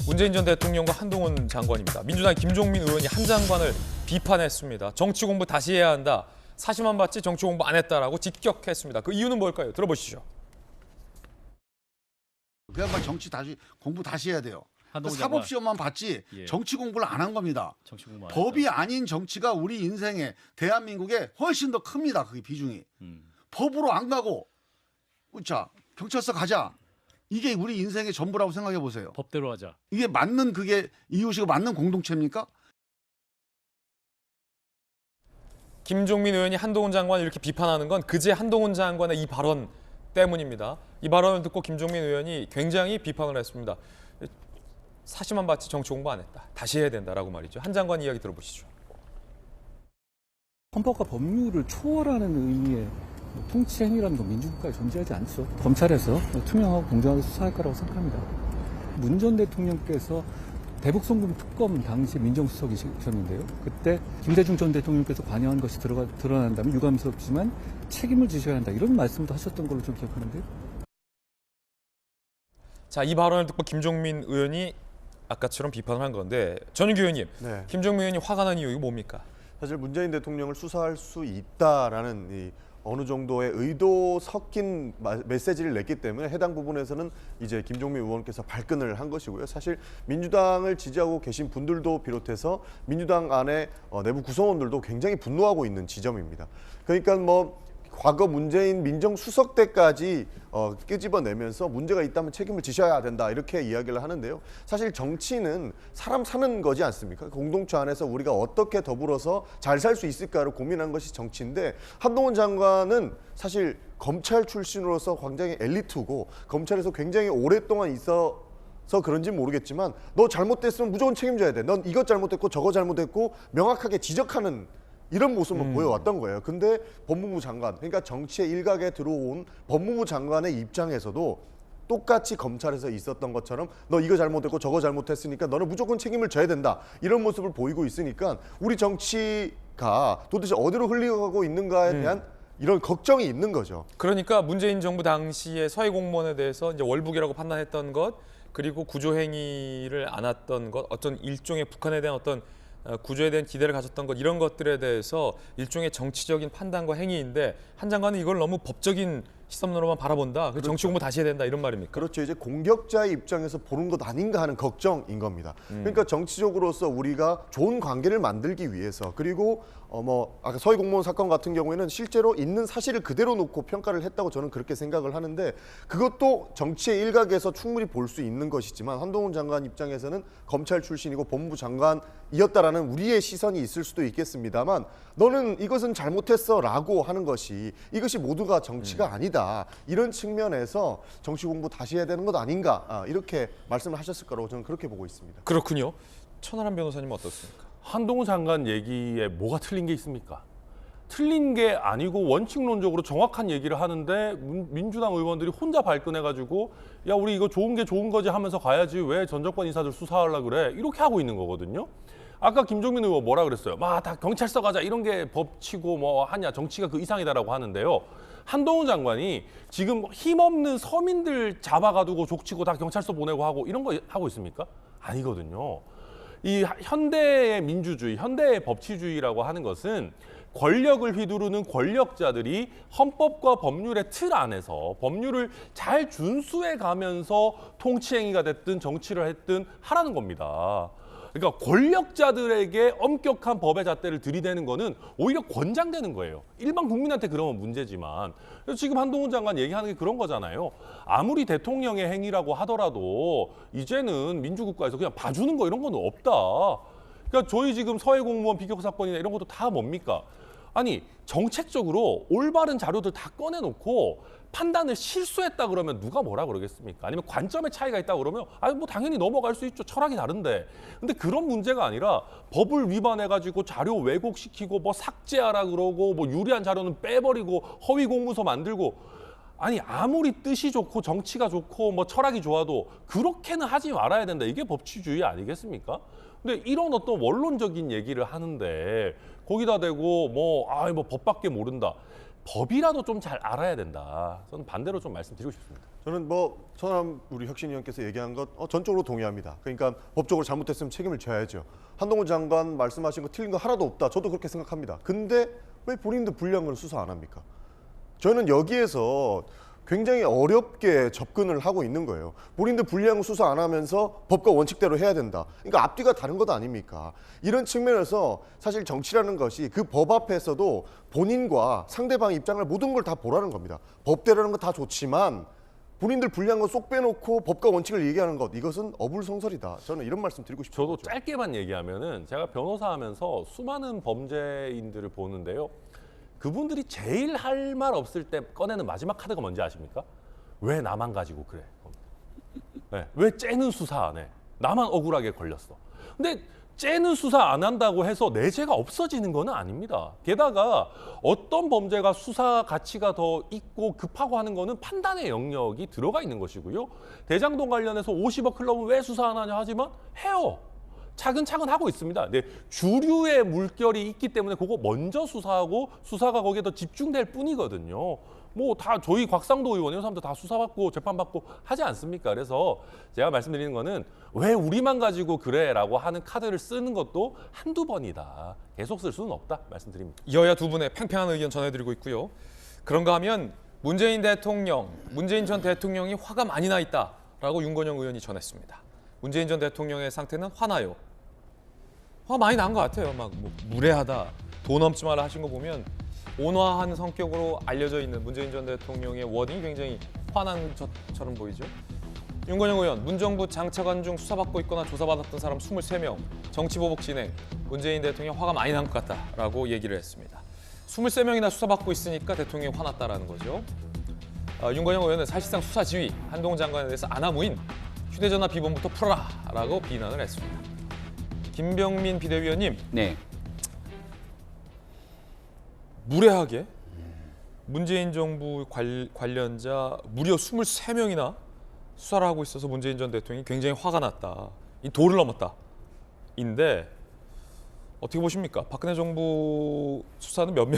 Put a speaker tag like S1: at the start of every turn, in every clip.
S1: 문재인 전 대통령과 한동훈 장관입니다. 민주당 김종민 의원이 한 장관을 비판했습니다. 정치 공부 다시 해야 한다. 사시만 받지 정치 공부 안 했다라고 직격했습니다. 그 이유는 뭘까요? 들어보시죠.
S2: 그야말로 정치 공부 다시 해야 돼요.
S3: 한동훈
S2: 사법 시험만 봤지 정치 공부를 안 한 겁니다. 법이 아닌 정치가 우리 인생에 대한민국에 훨씬 더 큽니다. 그게 비중이. 법으로 안 가고 자 경찰서 가자. 이게 우리 인생의 전부라고 생각해 보세요.
S3: 법대로 하자.
S2: 이게 맞는 그게 이웃이고 맞는 공동체입니까?
S1: 김종민 의원이 한동훈 장관을 이렇게 비판하는 건 그제 한동훈 장관의 이 발언 때문입니다. 이 발언을 듣고 김종민 의원이 굉장히 비판을 했습니다. 사시만 받지 정치 공부 안 했다. 다시 해야 된다라고 말이죠. 한 장관 이야기 들어보시죠.
S4: 헌법과 법률을 초월하는 의미의 통치 행위라는 건 민주국가에 존재하지 않죠. 검찰에서 투명하고 공정하게 수사할 거라고 생각합니다. 문 전 대통령께서 대북송금 특검 당시 민정수석이셨는데요. 그때 김대중 전 대통령께서 관여한 것이 드러난다면 유감스럽지만 책임을 지셔야 한다. 이런 말씀도 하셨던 걸로 좀 기억하는데요.
S1: 자, 이 발언을 듣고 김종민 의원이 아까처럼 비판을 한 건데 전윤기 의원님,
S5: 네.
S1: 김종민 의원이 화가 난 이유 뭡니까?
S5: 사실 문재인 대통령을 수사할 수 있다라는 이 어느 정도의 의도 섞인 메시지를 냈기 때문에 해당 부분에서는 이제 김종민 의원께서 발끈을 한 것이고요. 사실 민주당을 지지하고 계신 분들도 비롯해서 민주당 안에 내부 구성원들도 굉장히 분노하고 있는 지점입니다. 그러니까 뭐 과거 문재인 민정수석 때까지 끄집어내면서 문제가 있다면 책임을 지셔야 된다 이렇게 이야기를 하는데요. 사실 정치는 사람 사는 거지 않습니까? 공동체 안에서 우리가 어떻게 더불어서 잘 살 수 있을까를 고민한 것이 정치인데 한동훈 장관은 사실 검찰 출신으로서 굉장히 엘리트고 검찰에서 굉장히 오랫동안 있어서 그런지 모르겠지만 너 잘못됐으면 무조건 책임져야 돼. 넌 이것 잘못했고 저거 잘못했고 명확하게 지적하는 이런 모습을 보여왔던 거예요. 근데 법무부 장관, 그러니까 정치의 일각에 들어온 법무부 장관의 입장에서도 똑같이 검찰에서 있었던 것처럼 너 이거 잘못했고 저거 잘못했으니까 너는 무조건 책임을 져야 된다. 이런 모습을 보이고 있으니까 우리 정치가 도대체 어디로 흘러가고 있는가에 대한 이런 걱정이 있는 거죠.
S1: 그러니까 문재인 정부 당시에 서해 공무원에 대해서 이제 월북이라고 판단했던 것, 그리고 구조 행위를 안 했던 것, 어떤 일종의 북한에 대한 어떤 구조에 대한 기대를 가졌던 것, 이런 것들에 대해서 일종의 정치적인 판단과 행위인데 한 장관은 이걸 너무 법적인 시선으로만 바라본다. 그렇죠. 정치 공부 다시 해야 된다 이런 말입니까?
S5: 그렇죠. 이제 공격자의 입장에서 보는 것 아닌가 하는 걱정인 겁니다. 그러니까 정치적으로서 우리가 좋은 관계를 만들기 위해서 그리고 아까 서해 공무원 사건 같은 경우에는 실제로 있는 사실을 그대로 놓고 평가를 했다고 저는 그렇게 생각을 하는데 그것도 정치의 일각에서 충분히 볼 수 있는 것이지만 한동훈 장관 입장에서는 검찰 출신이고 법무부 장관이었다라는 우리의 시선이 있을 수도 있겠습니다만 너는 이것은 잘못했어라고 하는 것이 이것이 모두가 정치가 아니다. 이런 측면에서 정치 공부 다시 해야 되는 것 아닌가 이렇게 말씀을 하셨을 거라고 저는 그렇게 보고 있습니다.
S1: 그렇군요. 천하람 변호사님은 어떻습니까?
S6: 한동훈 장관 얘기에 뭐가 틀린 게 있습니까? 틀린 게 아니고 원칙론적으로 정확한 얘기를 하는데 민주당 의원들이 혼자 발끈해가지고 야 우리 이거 좋은 게 좋은 거지 하면서 가야지 왜 전 정권 인사들 수사하려고 그래 이렇게 하고 있는 거거든요. 아까 김종민 의원 뭐라 그랬어요? 다 경찰서 가자 이런 게 법치고 뭐 하냐 정치가 그 이상이다라고 하는데요. 한동훈 장관이 지금 힘없는 서민들 잡아가두고 족치고 다 경찰서 보내고 하고 이런 거 하고 있습니까? 아니거든요. 이 현대의 민주주의, 현대의 법치주의라고 하는 것은 권력을 휘두르는 권력자들이 헌법과 법률의 틀 안에서 법률을 잘 준수해 가면서 통치행위가 됐든 정치를 했든 하라는 겁니다. 그러니까 권력자들에게 엄격한 법의 잣대를 들이대는 거는 오히려 권장되는 거예요. 일반 국민한테 그러면 문제지만 지금 한동훈 장관 얘기하는 게 그런 거잖아요. 아무리 대통령의 행위라고 하더라도 이제는 민주국가에서 그냥 봐주는 거 이런 건 없다. 그러니까 저희 지금 서해 공무원 비격 사건이나 이런 것도 다 뭡니까? 아니 정책적으로 올바른 자료들 다 꺼내놓고 판단을 실수했다 그러면 누가 뭐라 그러겠습니까? 아니면 관점의 차이가 있다 그러면 뭐 당연히 넘어갈 수 있죠. 철학이 다른데. 근데 그런 문제가 아니라 법을 위반해가지고 자료 왜곡시키고 뭐 삭제하라 그러고 뭐 유리한 자료는 빼버리고 허위 공문서 만들고 아니 아무리 뜻이 좋고 정치가 좋고 뭐 철학이 좋아도 그렇게는 하지 말아야 된다. 이게 법치주의 아니겠습니까? 근데 이런 어떤 원론적인 얘기를 하는데 거기다 대고 뭐 법밖에 모른다. 법이라도 좀 잘 알아야 된다. 저는 반대로 좀 말씀드리고 싶습니다.
S5: 저는 뭐 천하람 우리 혁신위원께서 얘기한 것 전적으로 동의합니다. 그러니까 법적으로 잘못했으면 책임을 져야죠. 한동훈 장관 말씀하신 거 틀린 거 하나도 없다. 저도 그렇게 생각합니다. 근데 왜 본인들 불리한 건 수사 안 합니까? 저는 여기에서 굉장히 어렵게 접근을 하고 있는 거예요. 본인들 불리한 거 수사 안 하면서 법과 원칙대로 해야 된다. 그러니까 앞뒤가 다른 것 아닙니까? 이런 측면에서 사실 정치라는 것이 그 법 앞에서도 본인과 상대방 입장을 모든 걸 다 보라는 겁니다. 법대로라는 건 다 좋지만 본인들 불리한 거 쏙 빼놓고 법과 원칙을 얘기하는 것, 이것은 어불성설이다. 저는 이런 말씀 드리고 싶습니다.
S6: 저도 짧게만 얘기하면은 제가 변호사하면서 수많은 범죄인들을 보는데요. 그분들이 제일 할 말 없을 때 꺼내는 마지막 카드가 뭔지 아십니까? 왜 나만 가지고 그래? 네, 왜 쟤는 수사 안 해? 나만 억울하게 걸렸어. 근데 쟤는 수사 안 한다고 해서 내 죄가 없어지는 건 아닙니다. 게다가 어떤 범죄가 수사 가치가 더 있고 급하고 하는 거는 판단의 영역이 들어가 있는 것이고요. 대장동 관련해서 50억 클럽은 왜 수사 안 하냐 하지만 해요. 차근차근 하고 있습니다. 근데 주류의 물결이 있기 때문에 그거 먼저 수사하고 수사가 거기에 더 집중될 뿐이거든요. 뭐 다 저희 곽상도 의원 이런 사람들 다 수사받고 재판받고 하지 않습니까? 그래서 제가 말씀드리는 거는 왜 우리만 가지고 그래라고 하는 카드를 쓰는 것도 한두 번이다. 계속 쓸 수는 없다 말씀드립니다.
S1: 여야 두 분의 팽팽한 의견 전해드리고 있고요. 그런가 하면 문재인 전 대통령이 화가 많이 나 있다라고 윤건영 의원이 전했습니다. 문재인 전 대통령의 상태는 화나요. 화 많이 난 것 같아요. 막 뭐 무례하다, 돈 넘지 마라 하신 거 보면 온화한 성격으로 알려져 있는 문재인 전 대통령의 워딩이 굉장히 화난 것처럼 보이죠. 윤건영 의원, 문정부 장차관 중 수사받고 있거나 조사받았던 사람 23명, 정치보복 진행, 문재인 대통령 화가 많이 난 것 같다라고 얘기를 했습니다. 23명이나 수사받고 있으니까 대통령이 화났다라는 거죠. 윤건영 의원은 사실상 수사 지휘, 한동훈 장관에 대해서 아나무인, 휴대전화 비번부터 풀어라라고 비난을 했습니다. 김병민 비대위원님,
S3: 네.
S1: 무례하게 문재인 정부 관련자 무려 23명이나 수사를 하고 있어서 문재인 전 대통령이 굉장히 화가 났다. 이 도를 넘었다. 인데 어떻게 보십니까? 박근혜 정부 수사는 몇 명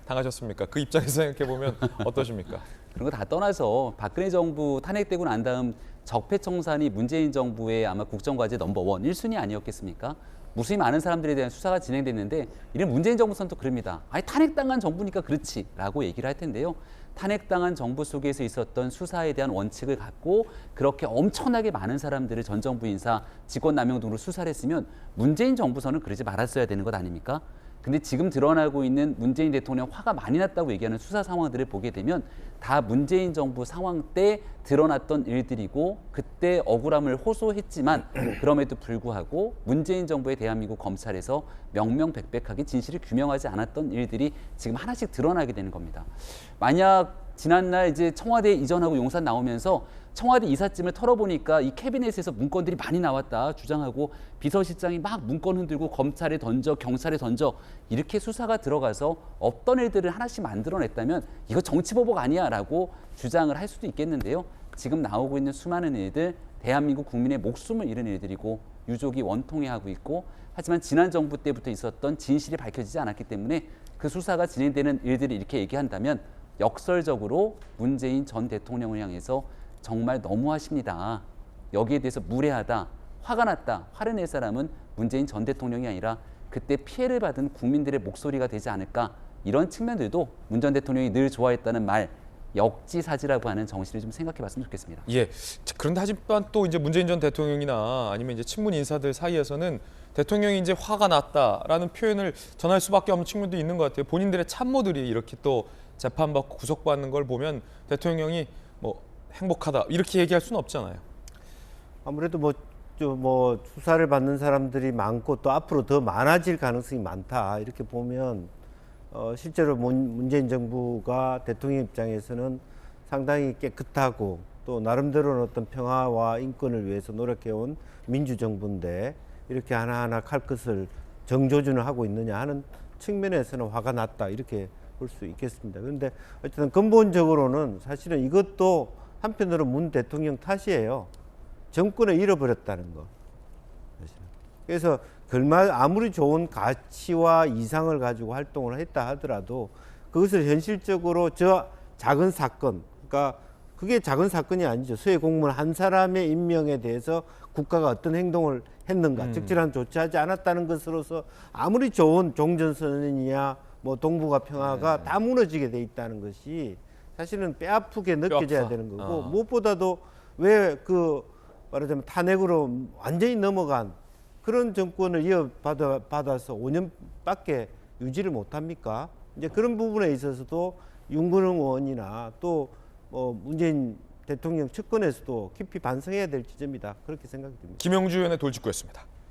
S1: 당하셨습니까? 그 입장에서 생각해 보면 어떠십니까?
S3: 그런 거 다 떠나서 박근혜 정부 탄핵되고 난 다음 적폐청산이 문재인 정부의 아마 국정과제 넘버원 1순위 아니었겠습니까? 무수히 많은 사람들에 대한 수사가 진행됐는데 이런 문재인 정부선 또 그럽니다. 아니 탄핵당한 정부니까 그렇지 라고 얘기를 할 텐데요. 탄핵당한 정부 속에서 있었던 수사에 대한 원칙을 갖고 그렇게 엄청나게 많은 사람들을 전 정부 인사 직권남용 등으로 수사를 했으면 문재인 정부선은 그러지 말았어야 되는 것 아닙니까? 근데 지금 드러나고 있는 문재인 대통령 화가 많이 났다고 얘기하는 수사 상황들을 보게 되면 다 문재인 정부 상황 때 드러났던 일들이고 그때 억울함을 호소했지만 그럼에도 불구하고 문재인 정부의 대한민국 검찰에서 명명백백하게 진실을 규명하지 않았던 일들이 지금 하나씩 드러나게 되는 겁니다. 만약 지난날 이제 청와대 이전하고 용산 나오면서 청와대 이삿짐을 털어보니까 이 캐비넷에서 문건들이 많이 나왔다 주장하고 비서실장이 막 문건 흔들고 검찰에 던져 경찰에 던져 이렇게 수사가 들어가서 없던 일들을 하나씩 만들어냈다면 이거 정치보복 아니야 라고 주장을 할 수도 있겠는데요. 지금 나오고 있는 수많은 일들 대한민국 국민의 목숨을 잃은 일들이고 유족이 원통해하고 있고 하지만 지난 정부 때부터 있었던 진실이 밝혀지지 않았기 때문에 그 수사가 진행되는 일들을 이렇게 얘기한다면 역설적으로 문재인 전 대통령을 향해서 정말 너무하십니다. 여기에 대해서 무례하다, 화가 났다, 화를 낼 사람은 문재인 전 대통령이 아니라 그때 피해를 받은 국민들의 목소리가 되지 않을까 이런 측면들도 문 전 대통령이 늘 좋아했다는 말 역지사지라고 하는 정신을 좀 생각해봤으면 좋겠습니다.
S1: 예. 그런데 하지만 또 이제 문재인 전 대통령이나 아니면 이제 친문 인사들 사이에서는 대통령이 이제 화가 났다라는 표현을 전할 수밖에 없는 측면도 있는 것 같아요. 본인들의 참모들이 이렇게 또 재판받고 구속받는 걸 보면 대통령이 뭐 행복하다 이렇게 얘기할 수는 없잖아요.
S7: 아무래도 뭐 수사를 받는 사람들이 많고 또 앞으로 더 많아질 가능성이 많다 이렇게 보면 실제로 문재인 정부가 대통령 입장에서는 상당히 깨끗하고 또 나름대로는 어떤 평화와 인권을 위해서 노력해온 민주정부인데 이렇게 하나하나 칼끝을 정조준을 하고 있느냐 하는 측면에서는 화가 났다 이렇게 볼 수 있겠습니다. 그런데 어쨌든 근본적으로는 사실은 이것도 한편으로 문 대통령 탓이에요. 정권을 잃어버렸다는 거. 그래서 아무리 좋은 가치와 이상을 가지고 활동을 했다 하더라도 그것을 현실적으로 저 작은 사건, 그러니까 그게 작은 사건이 아니죠. 수해 공무원 한 사람의 임명에 대해서 국가가 어떤 행동을 했는가, 적절한 조치하지 않았다는 것으로서 아무리 좋은 종전선언이야 뭐 동북아 평화가 다 무너지게 돼 있다는 것이 사실은 뼈아프게 느껴져야 되는 거고, 무엇보다도 왜 그 말하자면 탄핵으로 완전히 넘어간 그런 정권을 이어받아서 5년밖에 유지를 못합니까? 이제 그런 부분에 있어서도 윤건웅 의원이나 또 문재인 대통령 측근에서도 깊이 반성해야 될 지점이다, 그렇게 생각이 듭니다.
S1: 김영주 의원의 돌직구였습니다.